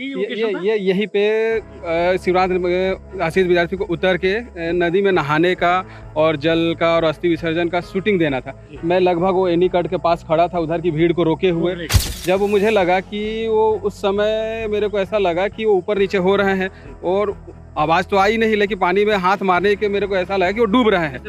ये यहीं पे शिवरात्रि में आशीष विद्यार्थी को उतर के नदी में नहाने का और जल का और अस्थि विसर्जन का शूटिंग देना था। मैं लगभग वो एनी कट के पास खड़ा था, उधर की भीड़ को रोके हुए। जब वो मुझे लगा कि वो उस समय मेरे को ऐसा लगा कि वो ऊपर नीचे हो रहे हैं और आवाज़ तो आई नहीं, लेकिन पानी में हाथ मारने के मेरे को ऐसा लगा कि वो डूब रहे हैं।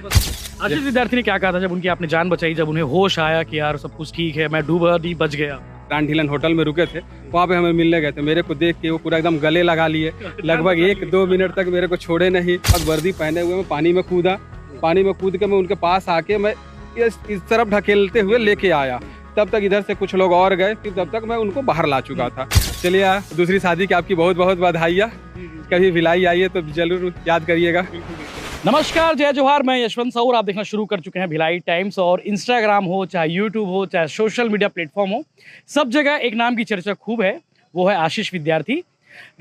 आशीष विद्यार्थी ने क्या कहा था जब उनकी आपने जान बचाई, जब उन्हें होश आया कि यार सब कुछ ठीक है, मैं डूबा नहीं, बच गया? ग्रांड हिलन होटल में रुके थे, वहाँ पे हमें मिलने गए थे। मेरे को देख के वो पूरा एकदम गले लगा लिए, लगभग 1-2 मिनट तक मेरे को छोड़े नहीं। अब वर्दी पहने हुए मैं पानी में कूदा। पानी में कूद के मैं उनके पास आके मैं इस तरफ ढकेलते हुए लेके आया। तब तक इधर से कुछ लोग और गए, फिर तब तक मैं उनको बाहर ला चुका था। चलिए, दूसरी शादी की आपकी बहुत बहुत बधाइयाँ। कभी भिलाई आइए तो जरूर याद करिएगा। नमस्कार, जय जोहार। मैं यशवंत साहू, आप देखना शुरू कर चुके हैं भिलाई टाइम्स। और इंस्टाग्राम हो, चाहे यूट्यूब हो, चाहे सोशल मीडिया प्लेटफॉर्म हो, सब जगह एक नाम की चर्चा खूब है, वो है आशीष विद्यार्थी।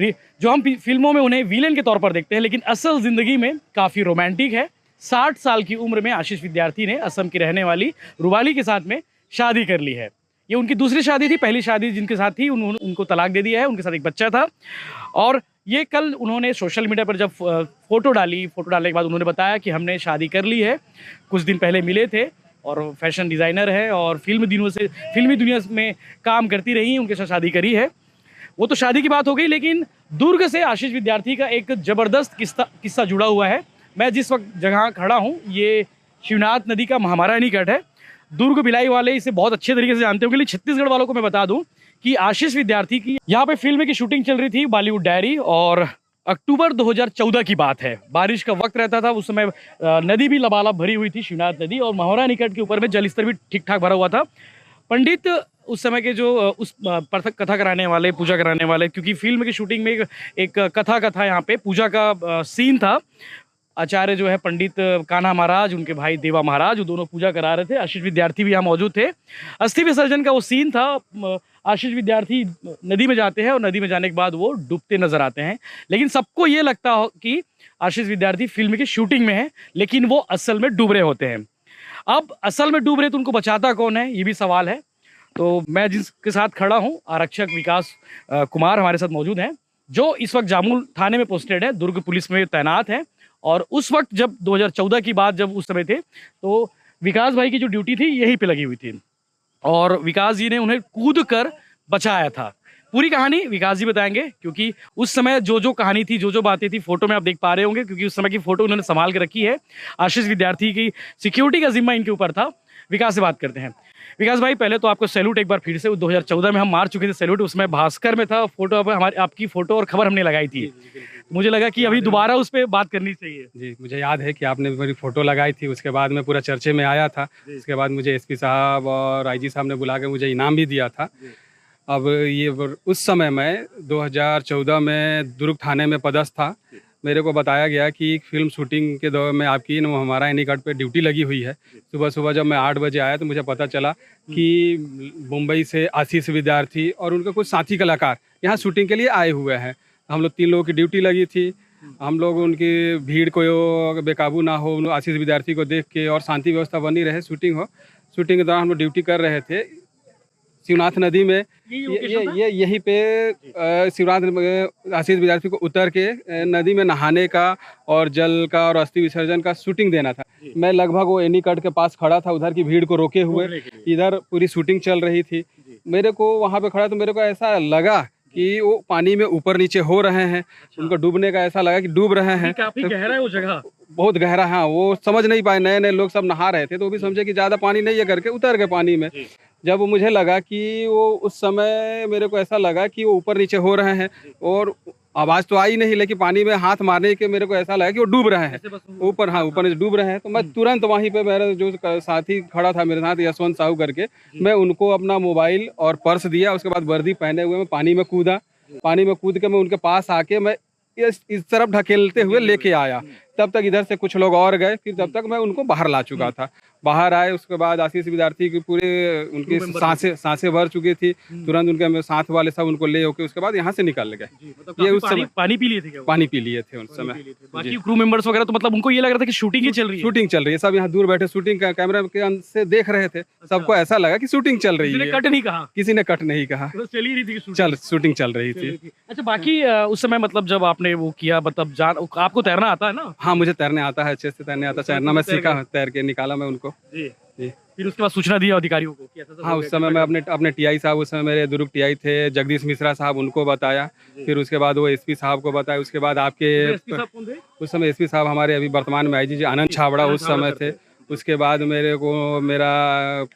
जो हम फिल्मों में उन्हें विलेन के तौर पर देखते हैं, लेकिन असल ज़िंदगी में काफ़ी रोमांटिक है। 60 साल की उम्र में आशीष विद्यार्थी ने असम की रहने वाली रुबाली के साथ में शादी कर ली है। ये उनकी दूसरी शादी थी। पहली शादी जिनके साथ थी उनको तलाक दे दिया है, उनके साथ एक बच्चा था। और ये कल उन्होंने सोशल मीडिया पर जब फ़ोटो डालने के बाद उन्होंने बताया कि हमने शादी कर ली है। कुछ दिन पहले मिले थे और फैशन डिज़ाइनर है और फिल्मी दुनिया में काम करती रही, उनके साथ शादी करी है। वो तो शादी की बात हो गई, लेकिन दुर्ग से आशीष विद्यार्थी का एक ज़बरदस्त किस्सा जुड़ा हुआ है। मैं जिस वक्त जगह खड़ा हूँ, ये शिवनाथ नदी का महामारा निकट है। दुर्ग भिलाई वाले इसे बहुत अच्छे तरीके से जानते होंगे, लेकिन छत्तीसगढ़ वालों को मैं बता दूं कि आशीष विद्यार्थी की यहाँ पे फिल्म की शूटिंग चल रही थी, बॉलीवुड डायरी। और अक्टूबर 2014 की बात है। बारिश का वक्त रहता था उस समय। नदी भी लबालब भरी हुई थी, शिवनाथ नदी, और महावरा निकट के ऊपर में जलस्तर भी ठीक ठाक भरा हुआ था। पंडित उस समय के जो उस कथा कराने वाले, पूजा कराने वाले, क्योंकि फिल्म की शूटिंग में एक कथा यहाँ पे पूजा का सीन था। आचार्य जो है पंडित कान्हा महाराज, उनके भाई देवा महाराज, वो दोनों पूजा करा रहे थे। आशीष विद्यार्थी भी यहाँ मौजूद थे। अस्थि विसर्जन का वो सीन था। आशीष विद्यार्थी नदी में जाते हैं और नदी में जाने के बाद वो डूबते नजर आते हैं। लेकिन सबको ये लगता हो कि आशीष विद्यार्थी फिल्म की शूटिंग में है, लेकिन वो असल में डूब रहे होते हैं। अब असल में डूब रहे तो उनको बचाता कौन है, ये भी सवाल है। तो मैं जिसके साथ खड़ा हूँ, आरक्षक विकास कुमार हमारे साथ मौजूद हैं, जो इस वक्त जामुल थाने में पोस्टेड है, दुर्ग पुलिस में तैनात है। और उस वक्त जब 2014 की बात जब उस समय थे, तो विकास भाई की जो ड्यूटी थी यहीं पे लगी हुई थी और विकास जी ने उन्हें कूद कर बचाया था। पूरी कहानी विकास जी बताएंगे, क्योंकि उस समय जो कहानी थी, जो बातें थी, फोटो में आप देख पा रहे होंगे, क्योंकि उस समय की फोटो उन्होंने संभाल के रखी है। आशीष विद्यार्थी की सिक्योरिटी का जिम्मा इनके ऊपर था। विकास से बात करते हैं। विकास भाई, पहले तो आपको सैल्यूट एक बार फिर से। 2014 में हम मार चुके थे सैल्यूट, उसमें भास्कर में था फोटो, हमारी आपकी फोटो और खबर हमने लगाई थी। मुझे लगा कि अभी दोबारा उस पर बात करनी चाहिए। जी, मुझे याद है कि आपने मेरी फ़ोटो लगाई थी, उसके बाद मैं पूरा चर्चे में आया था। उसके बाद मुझे एसपी साहब और आईजी साहब ने बुला के मुझे इनाम भी दिया था। अब ये उस समय मैं 2014 में दुर्ग थाने में पदस्थ था। मेरे को बताया गया कि फिल्म शूटिंग के दौर में आपकी हमारा एनीकट पे ड्यूटी लगी हुई है। सुबह जब मैं 8 बजे आया तो मुझे पता चला कि मुंबई से आशीष विद्यार्थी और उनके कुछ साथी कलाकार यहाँ शूटिंग के लिए आए हुए हैं। हम लोग 3 लोगों की ड्यूटी लगी थी। हम लोग उनकी भीड़ को बेकाबू ना हो, आशीष विद्यार्थी को देख के और शांति व्यवस्था बनी रहे, शूटिंग के दौरान हम लोग ड्यूटी कर रहे थे शिवनाथ नदी में। ये यहीं पे शिवनाथ में आशीष विद्यार्थी को उतर के नदी में नहाने का और जल का और अस्थि विसर्जन का शूटिंग देना था। मैं लगभग वो एनी कट के पास खड़ा था, उधर की भीड़ को रोके हुए। इधर पूरी शूटिंग चल रही थी। मेरे को वहाँ पे खड़ा तो मेरे को ऐसा लगा कि वो पानी में ऊपर नीचे हो रहे हैं। उनको डूबने का ऐसा लगा कि डूब रहे हैं। काफी गहरा है वो जगह, बहुत गहरा। हाँ, वो समझ नहीं पाए, नए लोग सब नहा रहे थे तो वो भी समझे कि ज़्यादा पानी नहीं है करके उतर गए पानी में। जब वो मुझे लगा कि वो उस समय मेरे को ऐसा लगा कि वो ऊपर नीचे हो रहे हैं और आवाज़ तो आई नहीं, लेकिन पानी में हाथ मारने के मेरे को ऐसा लगा कि वो डूब रहे हैं ऊपर। हाँ, ऊपर नीचे डूब रहे हैं। तो मैं तुरंत वहीं पे, मेरा जो साथी खड़ा था मेरे साथ, यशवंत साहू करके, मैं उनको अपना मोबाइल और पर्स दिया। उसके बाद वर्दी पहने हुए मैं पानी में कूदा। पानी में कूद के मैं उनके पास आके मैं इस तरफ ढकेलते हुए लेके आया। तब तक इधर से कुछ लोग और गए, फिर तब तक मैं उनको बाहर ला चुका था। बाहर आए उसके बाद आशीष विद्यार्थी की पूरे उनकी सांसें भर चुकी थी। तुरंत उनके साथ वाले सब उनको ले होके उसके बाद यहाँ से निकल गए। मतलब ये उस समय पानी पी लिए थे क्या? पानी पी लिए थे उस समय। बाकी क्रू मेंबर्स वगैरह तो मतलब उनको ये लग रहा था कि शूटिंग ही चल रही है। शूटिंग चल रही है, सब यहाँ दूर बैठे शूटिंग का कैमरा के अंदर से देख रहे थे। सबको ऐसा लगा कि शूटिंग चल रही है, कट नहीं कहा, किसी ने कट नहीं कहा, चल ही रही थी शूटिंग चल रही थी। अच्छा, बाकी उस समय मतलब जब आपने वो किया, मतलब आपको तैरना आता है ना? हाँ, मुझे तैरने आता है, अच्छे से तैरने आता है। तैरना मैं सीखा, तैर के निकाला मैं उनको। जी। फिर उसके बाद सूचना दी अधिकारियों को कि ऐसा हाँ, उस समय मैं अपने टीआई साहब, उस समय मेरे दुर्ग टीआई थे जगदीश मिश्रा साहब, उनको बताया। फिर उसके बाद वो एसपी साहब को बताया। उसके बाद आपके उस समय एसपी साहब हमारे अभी वर्तमान में आईजी जी आनंद छाबड़ा उस समय थे। उसके बाद मेरे को मेरा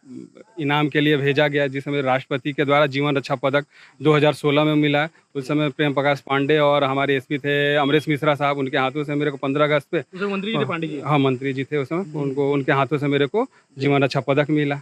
इनाम के लिए भेजा गया, जिसमें राष्ट्रपति के द्वारा जीवन रक्षा पदक 2016 में मिला। उस समय प्रेम प्रकाश पांडे और हमारे एसपी थे अमरेश मिश्रा साहब, उनके हाथों से मेरे को 15 अगस्त पे मंत्री जी थे, पांडे जी। हाँ, मंत्री जी थे उस समय, उनके हाथों से मेरे को जीवन रक्षा पदक मिला।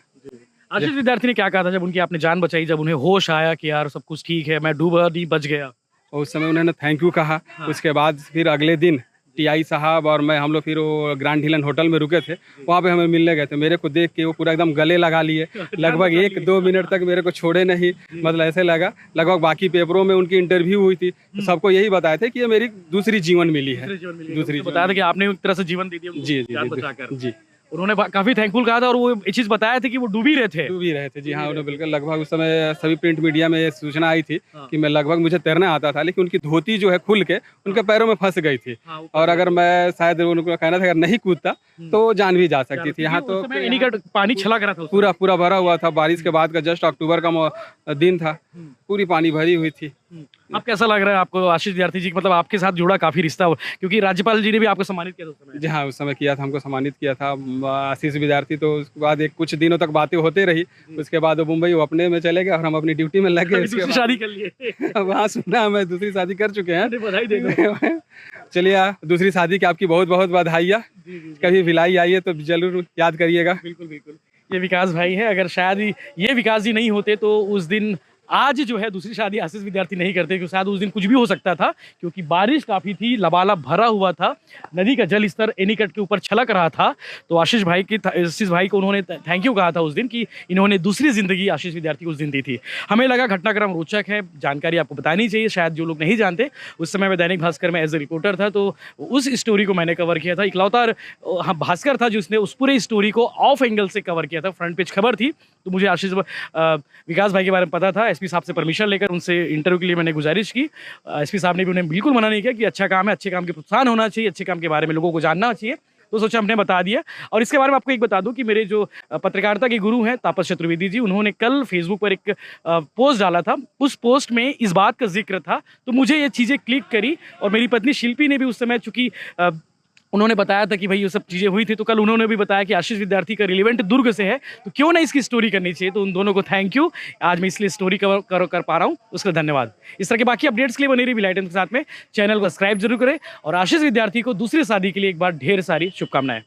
आशीष विद्यार्थी ने क्या कहा था जब उनकी आपने जान बचाई, जब उन्हें होश आया कि यार सब कुछ ठीक है, मैं डूबा नहीं, बच गया? और उस समय उन्होंने थैंक यू कहा। उसके बाद फिर अगले दिन टीआई साहब और मैं, हम लोग फिर वो ग्रैंड हिलन होटल में रुके थे, वहाँ पे हमें मिलने गए थे। मेरे को देख के वो पूरा एकदम गले लगा लिए, लगभग 1-2 मिनट तक मेरे को छोड़े नहीं। मतलब ऐसे लगा लगभग बाकी पेपरों में उनकी इंटरव्यू हुई थी, तो सबको यही बताया थे कि ये मेरी दूसरी जीवन मिली है। दूसरी बताया था कि आपने एक तरह से जीवन दे दिया। जी जी। उन्होंने काफी थैंकफुल कहा था और वो ये चीज बताया था कि वो डूब ही रहे थे। जी हाँ, उन्होंने बिल्कुल। लगभग उस समय सभी प्रिंट मीडिया में ये सूचना आई थी कि मैं लगभग मुझे तैरना आता था, लेकिन उनकी धोती जो है खुल के उनके पैरों में फंस गई थी। और अगर मैं शायद उनको कहना था अगर नहीं कूदता तो जान भी जा सकती थी। यहाँ तो पानी छलक रहा था, पूरा भरा हुआ था। बारिश के बाद का जस्ट अक्टूबर का दिन था, पूरी पानी भरी हुई थी। अब कैसा लग रहा है आपको आशीष विद्यार्थी जी? मतलब आपके साथ जुड़ा काफी रिश्ता हो, क्योंकि राज्यपाल जी ने भी आपको सम्मानित किया था उस समय। जी हाँ, उस समय किया था, हमको सम्मानित किया था आशीष विद्यार्थी। तो उसके बाद कुछ दिनों तक बातें होते रही। उसके बाद वो मुंबई, वो अपने में चले गए और हम अपनी ड्यूटी में लग गए। दूसरी शादी कर लिए? वहाँ सुना मैं दूसरी शादी कर चुके हैं। बधाई दे दो। चलिए, दूसरी शादी की आपकी बहुत बहुत बधाइयाँ। कभी भिलाई आइए तो जरूर याद करिएगा। बिल्कुल बिल्कुल। ये विकास भाई है। अगर शायद ये विकास जी नहीं होते तो उस दिन आज जो है दूसरी शादी आशीष विद्यार्थी नहीं करते, क्योंकि शायद उस दिन कुछ भी हो सकता था, क्योंकि बारिश काफ़ी थी, लबालब भरा हुआ था, नदी का जल स्तर एनीकट के ऊपर छलक रहा था। तो आशीष भाई को उन्होंने थैंक यू कहा था उस दिन कि इन्होंने दूसरी ज़िंदगी आशीष विद्यार्थी को उस दिन दी थी। हमें लगा घटनाक्रम रोचक है, जानकारी आपको बतानी चाहिए, शायद जो लोग नहीं जानते। उस समय मैं दैनिक भास्कर में एज ए रिपोर्टर था, तो उस स्टोरी को मैंने कवर किया था। इकलौता भास्कर था जिसने उस पूरे स्टोरी को ऑफ एंगल से कवर किया था। फ्रंट पेज खबर थी, तो मुझे आशीष विकास भाई के बारे में पता था। एसपी साहब से परमिशन लेकर उनसे इंटरव्यू के लिए मैंने गुजारिश की। एसपी साहब ने भी उन्हें बिल्कुल मना नहीं किया कि अच्छा काम है, अच्छे काम के प्रोत्साहन होना चाहिए, अच्छे काम के बारे में लोगों को जानना चाहिए। तो सोचा हमने बता दिया। और इसके बारे में आपको एक बता दूं कि मेरे जो पत्रकारिता के गुरु हैं तापस चतुर्वेदी जी, उन्होंने कल फेसबुक पर एक पोस्ट डाला था। उस पोस्ट में इस बात का जिक्र था, तो मुझे ये चीज़ें क्लिक करी। और मेरी पत्नी शिल्पी ने भी उस समय, चूँकि उन्होंने बताया था कि भाई ये सब चीज़ें हुई थी, तो कल उन्होंने भी बताया कि आशीष विद्यार्थी का रिलेवेंट दुर्ग से है, तो क्यों ना इसकी स्टोरी करनी चाहिए। तो उन दोनों को थैंक यू। आज मैं इसलिए स्टोरी कर पा रहा हूँ, उसका धन्यवाद। इस तरह के बाकी अपडेट्स के लिए बनी रही भिलाई टाइम्स के साथ में। चैनल को सब्सक्राइब जरूर करें और आशीष विद्यार्थी को दूसरी शादी के लिए एक बार ढेर सारी शुभकामनाएं।